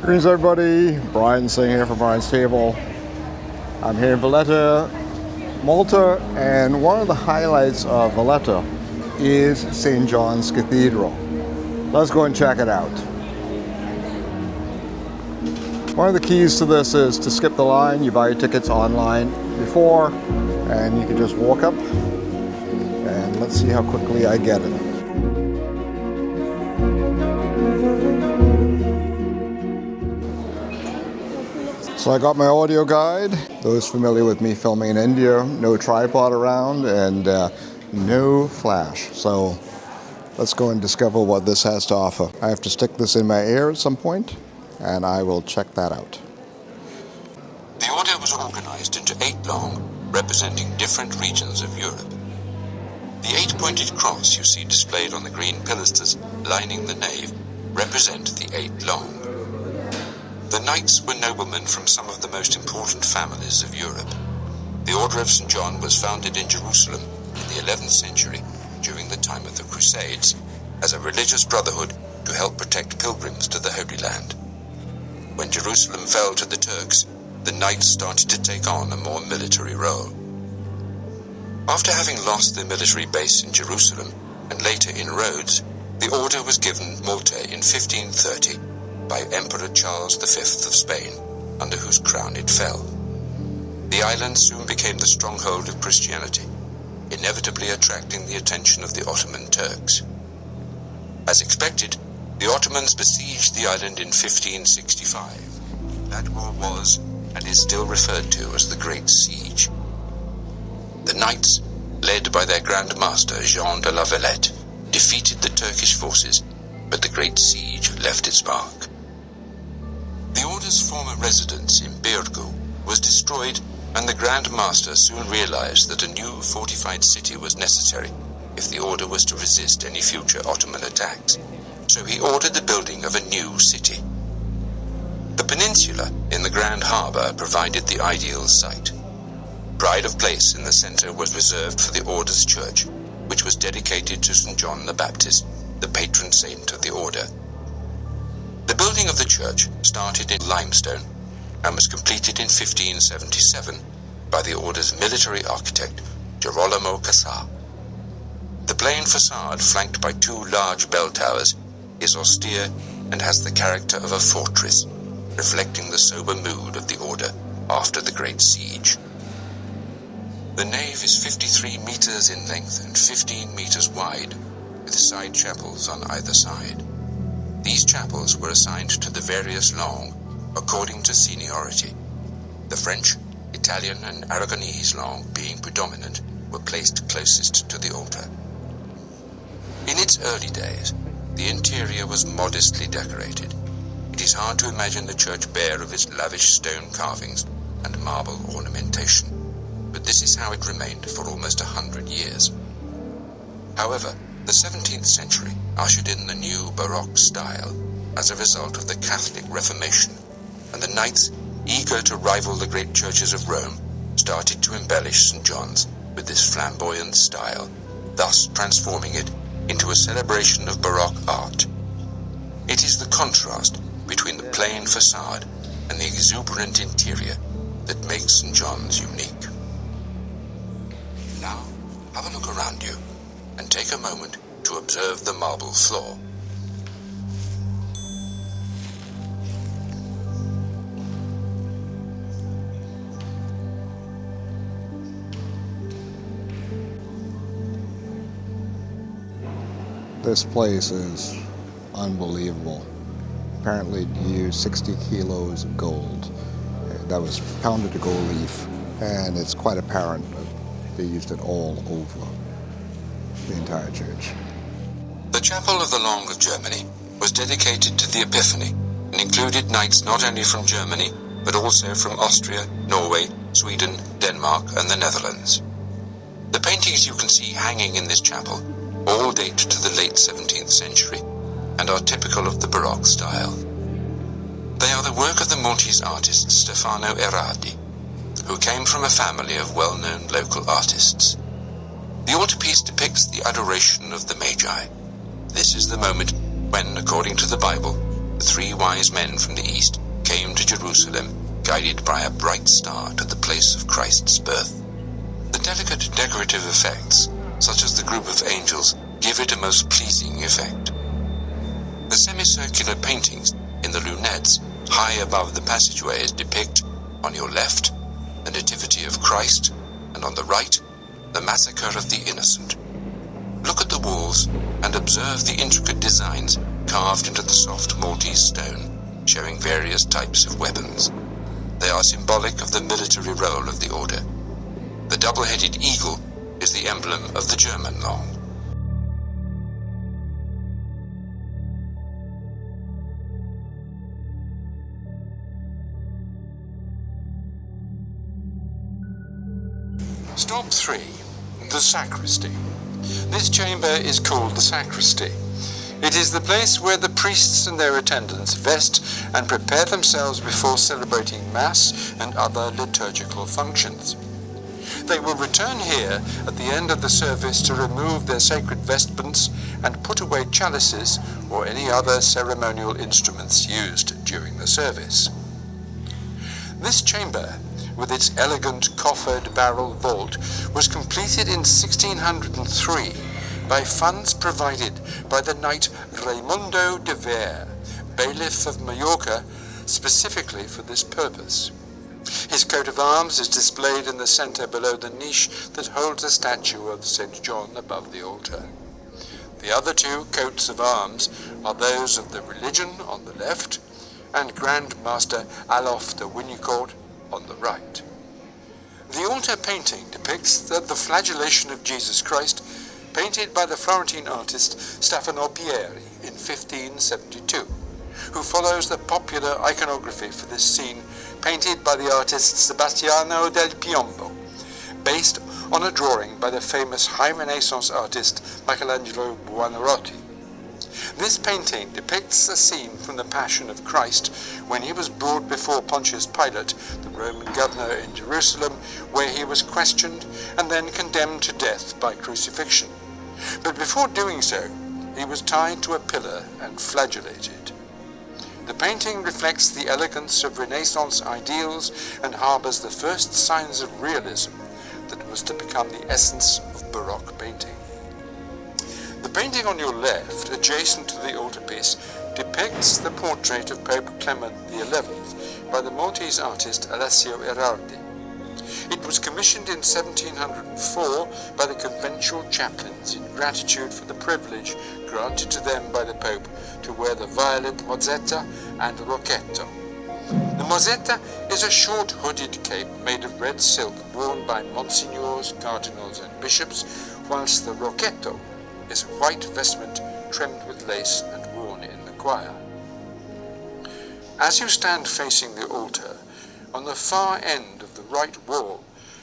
Greetings everybody, Brian Singh here from Brian's Table. I'm here in Valletta, Malta, and one of the highlights of Valletta is St. John's Cathedral. Let's go and check it out. One of the keys to this is to skip the line. You buy your tickets online before, and you can just walk up, and let's see how quickly I get it. So I got my audio guide. Those familiar with me filming in India, no tripod around and no flash. So let's go and discover what this has to offer. I have to stick this in my ear at some point, and I will check that out. The order was organized into 8 long, representing different regions of Europe. The 8-pointed cross you see displayed on the green pilasters lining the nave represent the 8 long. The knights were noblemen from some of the most important families of Europe. The Order of St. John was founded in Jerusalem in the 11th century during the time of the Crusades as a religious brotherhood to help protect pilgrims to the Holy Land. When Jerusalem fell to the Turks, the knights started to take on a more military role. After having lost their military base in Jerusalem and later in Rhodes, the order was given Malta in 1530 by Emperor Charles V of Spain, under whose crown it fell. The island soon became the stronghold of Christianity, inevitably attracting the attention of the Ottoman Turks. As expected, the Ottomans besieged the island in 1565. That war was, and is still referred to as the Great Siege. The knights, led by their Grandmaster Jean de la Valletta, defeated the Turkish forces, but the Great Siege left its mark. The Order's former residence in Birgu was destroyed, and the Grand Master soon realized that a new fortified city was necessary if the Order was to resist any future Ottoman attacks. So he ordered the building of a new city. The peninsula in the Grand Harbour provided the ideal site. Pride of place in the centre was reserved for the Order's church, which was dedicated to St. John the Baptist, the patron saint of the Order. The building of the church started in limestone and was completed in 1577 by the Order's military architect, Girolamo Casà. The plain facade, flanked by 2 large bell towers, is austere and has the character of a fortress, reflecting the sober mood of the Order after the Great Siege. The nave is 53 meters in length and 15 meters wide, with side chapels on either side. These chapels were assigned to the various longs according to seniority. The French, Italian, and Aragonese long, being predominant, were placed closest to the altar. In its early days, the interior was modestly decorated. It is hard to imagine the church bare of its lavish stone carvings and marble ornamentation, but this is how it remained for almost 100 years. However, the 17th century ushered in the new Baroque style as a result of the Catholic Reformation, and the knights, eager to rival the great churches of Rome, started to embellish St. John's with this flamboyant style, thus transforming it into a celebration of Baroque art. It is the contrast between the plain facade and the exuberant interior that makes St. John's unique. Now, have a look around you and take a moment to observe the marble floor. This place is unbelievable. Apparently it used 60 kilos of gold. That was pounded to gold leaf, and it's quite apparent that they used it all over the entire church. The Chapel of the Long of Germany was dedicated to the Epiphany and included knights not only from Germany, but also from Austria, Norway, Sweden, Denmark, and the Netherlands. The paintings you can see hanging in this chapel all date to the late 17th century and are typical of the Baroque style. They are the work of the Maltese artist Stefano Erradi, who came from a family of well-known local artists. The altarpiece depicts the adoration of the Magi. This is the moment when, according to the Bible, the 3 wise men from the east came to Jerusalem, guided by a bright star to the place of Christ's birth. The delicate decorative effects, such as the group of angels, give it a most pleasing effect. The semicircular paintings in the lunettes high above the passageways depict, on your left, the Nativity of Christ, and on the right, the massacre of the innocent. Look at the walls and observe the intricate designs carved into the soft Maltese stone, showing various types of weapons. They are symbolic of the military role of the order. The double-headed eagle is the emblem of the German law. Stop 3. The Sacristy. This chamber is called the Sacristy. It is the place where the priests and their attendants vest and prepare themselves before celebrating Mass and other liturgical functions. They will return here at the end of the service to remove their sacred vestments and put away chalices or any other ceremonial instruments used during the service. This chamber, with its elegant coffered barrel vault, was completed in 1603 by funds provided by the knight Raimundo de Ver, bailiff of Majorca, specifically for this purpose. His coat of arms is displayed in the centre below the niche that holds a statue of St. John above the altar. The other 2 coats of arms are those of the religion on the left and Grandmaster Alof de Winicourt on the right. The altar painting depicts the flagellation of Jesus Christ, painted by the Florentine artist Stefano Pieri in 1572, who follows the popular iconography for this scene painted by the artist Sebastiano del Piombo, based on a drawing by the famous High Renaissance artist Michelangelo Buonarroti. This painting depicts a scene from the Passion of Christ when he was brought before Pontius Pilate, the Roman governor in Jerusalem, where he was questioned and then condemned to death by crucifixion. But before doing so, he was tied to a pillar and flagellated. The painting reflects the elegance of Renaissance ideals and harbours the first signs of realism that was to become the essence of Baroque painting. The painting on your left, adjacent to the altarpiece, depicts the portrait of Pope Clement XI by the Maltese artist Alessio Erardi. It was commissioned in 1704 by the conventual chaplains in gratitude for the privilege granted to them by the Pope to wear the violet mozzetta and rocchetto. The mozzetta is a short hooded cape made of red silk worn by monsignors, cardinals and bishops, whilst the rocchetto is a white vestment trimmed with lace and worn in the choir. As you stand facing the altar, on the far end of the right wall,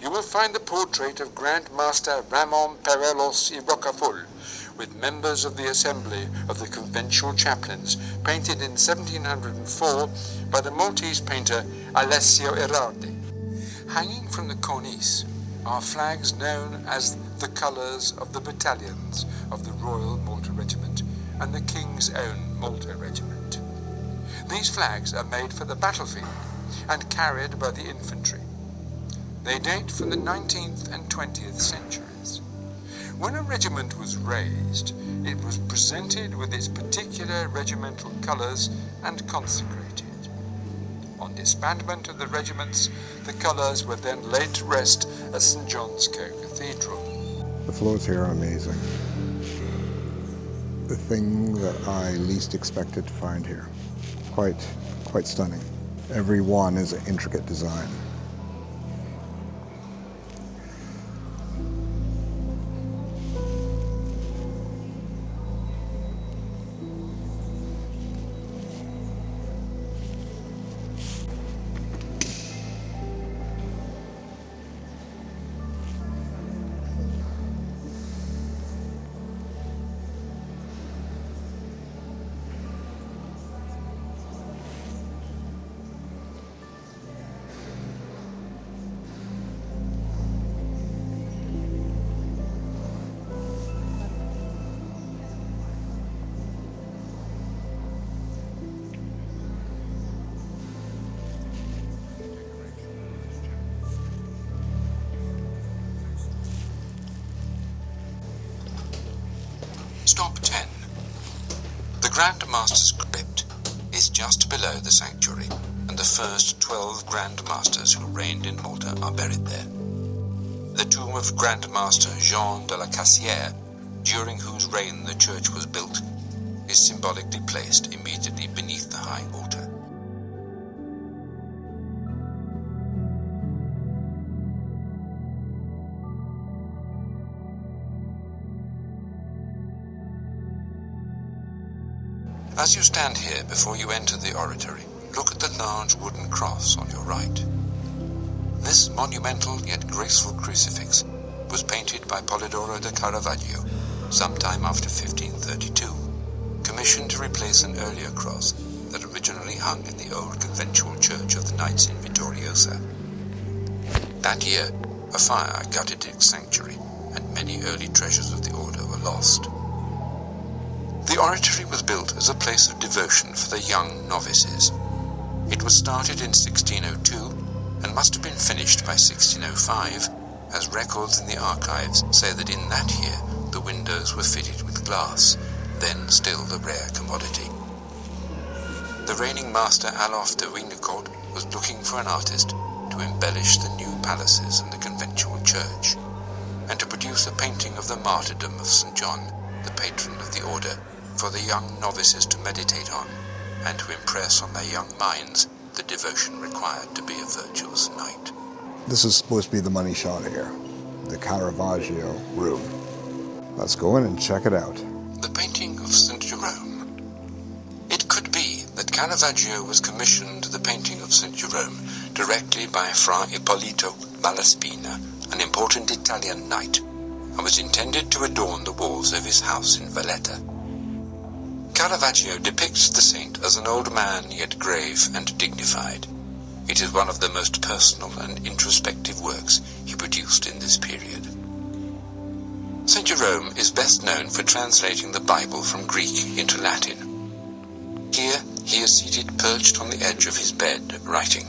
you will find the portrait of Grandmaster Ramon Perelos y Rocaful, with members of the Assembly of the Conventual Chaplains, painted in 1704 by the Maltese painter Alessio Erardi. Hanging from the cornice are flags known as the colours of the battalions of the Royal Malta Regiment and the King's Own Malta Regiment. These flags are made for the battlefield and carried by the infantry. They date from the 19th and 20th centuries. When a regiment was raised, it was presented with its particular regimental colours and consecrated. On disbandment of the regiments, the colours were then laid to rest at St. John's Co-Cathedral. The floors here are amazing. The thing that I least expected to find here. Quite stunning. Every one is an intricate design. Stop 10. The Grandmaster's Crypt is just below the sanctuary, and the first 12 Grandmasters who reigned in Malta are buried there. The tomb of Grandmaster Jean de la Cassière, during whose reign the church was built, is symbolically placed immediately beneath the high altar. As you stand here before you enter the oratory, look at the large wooden cross on your right. This monumental yet graceful crucifix was painted by Polidoro da Caravaggio sometime after 1532, commissioned to replace an earlier cross that originally hung in the old conventual church of the Knights in Vittoriosa. That year, a fire gutted its sanctuary, and many early treasures of the order were lost. The oratory was built as a place of devotion for the young novices. It was started in 1602 and must have been finished by 1605, as records in the archives say that in that year the windows were fitted with glass, then still a rare commodity. The reigning master Davinci Code was looking for an artist to embellish the new palaces and the conventual church, and to produce a painting of the martyrdom of St. John, the patron of the order, for the young novices to meditate on, and to impress on their young minds the devotion required to be a virtuous knight. This is supposed to be the money shot here, the Caravaggio room. Let's go in and check it out. The painting of St. Jerome. It could be that Caravaggio was commissioned the painting of St. Jerome directly by Fra Ippolito Malaspina, an important Italian knight, and was intended to adorn the walls of his house in Valletta. Caravaggio depicts the saint as an old man yet grave and dignified. It is one of the most personal and introspective works he produced in this period. St. Jerome is best known for translating the Bible from Greek into Latin. Here he is seated perched on the edge of his bed, writing.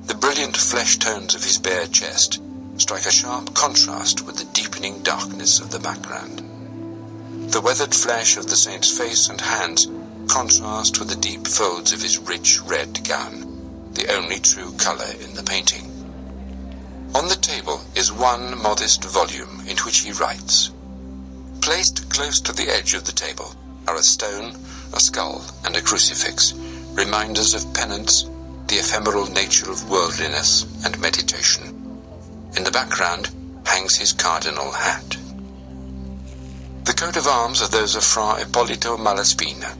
The brilliant flesh tones of his bare chest strike a sharp contrast with the deepening darkness of the background. The weathered flesh of the saint's face and hands contrast with the deep folds of his rich red gown, the only true colour in the painting. On the table is one modest volume in which he writes. Placed close to the edge of the table are a stone, a skull, and a crucifix, reminders of penance, the ephemeral nature of worldliness and meditation. In the background hangs his cardinal hat. The coat of arms are those of Fra Ippolito Malaspina.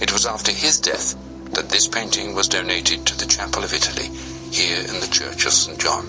It was after his death that this painting was donated to the Chapel of Italy, here in the Church of St. John.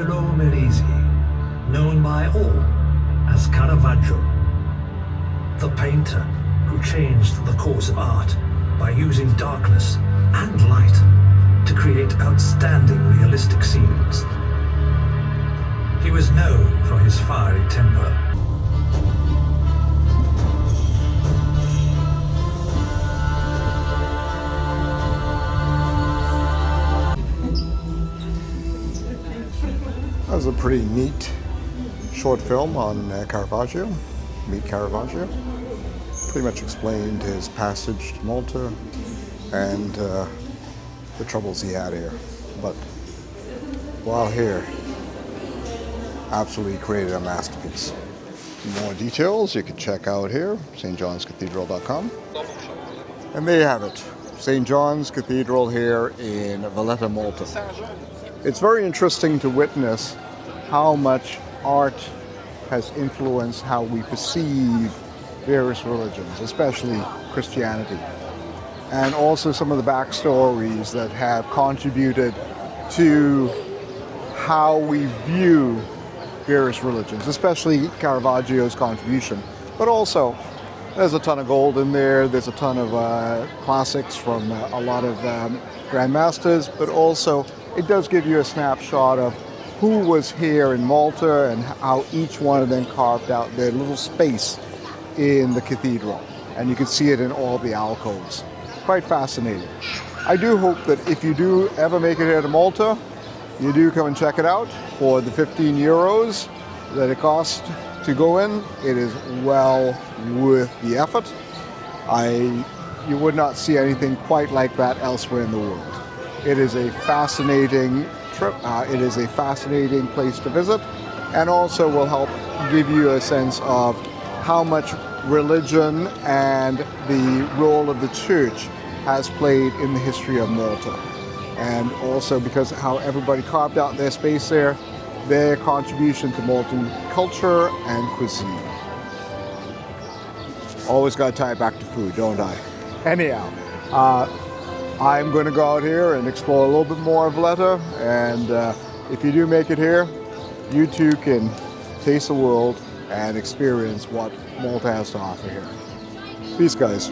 Angelo Merisi, known by all as Caravaggio, the painter who changed the course of art by using darkness and light to create outstanding realistic scenes. He was known for his fiery temper. That was a pretty neat short film on Caravaggio. Meet Caravaggio. Pretty much explained his passage to Malta and the troubles he had here. But while here, absolutely created a masterpiece. More details you can check out here, stjohnscathedral.com. And there you have it, St. John's Cathedral here in Valletta, Malta. It's very interesting to witness how much art has influenced how we perceive various religions, especially Christianity, and also some of the backstories that have contributed to how we view various religions, especially Caravaggio's contribution. But also, there's a ton of gold in there, there's a ton of classics from a lot of grandmasters, but also it does give you a snapshot of who was here in Malta and how each one of them carved out their little space in the cathedral. And you can see it in all the alcoves. Quite fascinating. I do hope that if you do ever make it here to Malta, you do come and check it out for the 15 euros that it costs to go in. It is well worth the effort. You would not see anything quite like that elsewhere in the world. It is a fascinating trip. It is a fascinating place to visit, and also will help give you a sense of how much religion and the role of the church has played in the history of Malta. And also because how everybody carved out their space there, their contribution to Maltan culture and cuisine. Always got to tie it back to food, don't I? Anyhow, I'm going to go out here and explore a little bit more of Valletta, and if you do make it here, you too can taste the world and experience what Malta has to offer here. Peace, guys.